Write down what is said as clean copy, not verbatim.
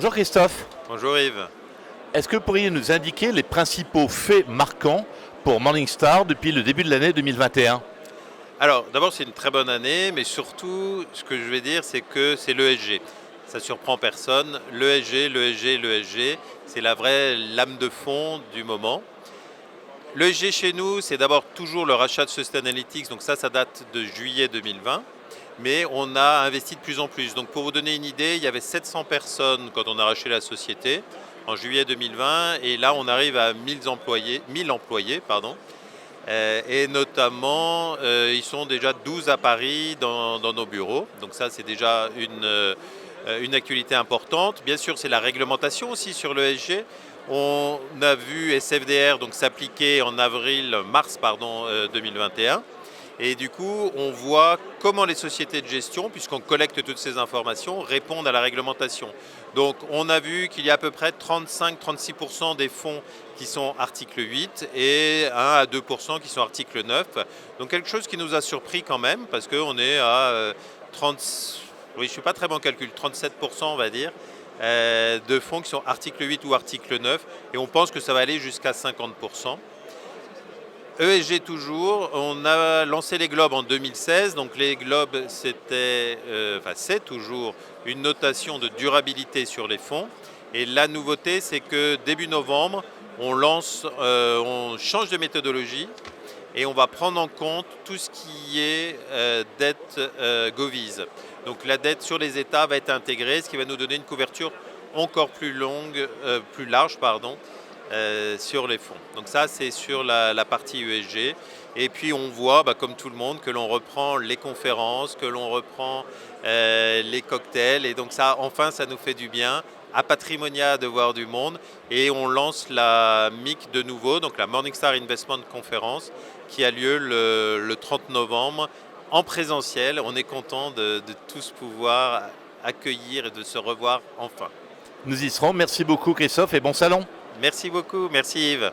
Bonjour Christophe, Bonjour Yves. est-ce que vous pourriez nous indiquer les principaux faits marquants pour Morningstar depuis le début de l'année 2021? Alors d'abord c'est une très bonne année, mais surtout ce que je vais dire c'est que c'est l'ESG. Ça surprend personne. L'ESG, l'ESG, l'ESG, c'est la vraie lame de fond du moment. L'ESG chez nous, c'est d'abord toujours le rachat de Sustainalytics, donc ça date de juillet 2020. Mais on a investi de plus en plus. Donc pour vous donner une idée, il y avait 700 personnes quand on a racheté la société en juillet 2020 et là on arrive à 1000 employés pardon. Et notamment, ils sont déjà 12 à Paris dans nos bureaux. Donc ça, c'est déjà une actualité importante. Bien sûr, c'est la réglementation aussi sur l'ESG. On a vu SFDR donc s'appliquer en mars 2021. Et du coup, on voit comment les sociétés de gestion, puisqu'on collecte toutes ces informations, répondent à la réglementation. Donc on a vu qu'il y a à peu près 35-36% des fonds qui sont article 8 et 1 à 2% qui sont article 9. Donc quelque chose qui nous a surpris quand même, parce qu'on est à 30, oui, je ne suis pas très bon en calcul, 37% on va dire, de fonds qui sont article 8 ou article 9, et on pense que ça va aller jusqu'à 50%. ESG toujours, on a lancé les globes en 2016, donc les globes c'est toujours une notation de durabilité sur les fonds. Et la nouveauté c'est que début novembre, on change de méthodologie et on va prendre en compte tout ce qui est dette Govise. Donc la dette sur les États va être intégrée, ce qui va nous donner une couverture encore plus large, sur les fonds. Donc ça, c'est sur la partie ESG. Et puis on voit, comme tout le monde, que l'on reprend les conférences, que l'on reprend les cocktails. Et donc ça, enfin, ça nous fait du bien. À Patrimonia de voir du monde. Et on lance la MIC de nouveau, donc la Morningstar Investment Conference, qui a lieu le 30 novembre en présentiel. On est content de tous pouvoir accueillir et de se revoir enfin. Nous y serons, merci beaucoup Christophe et bon salon. Merci beaucoup, merci Yves.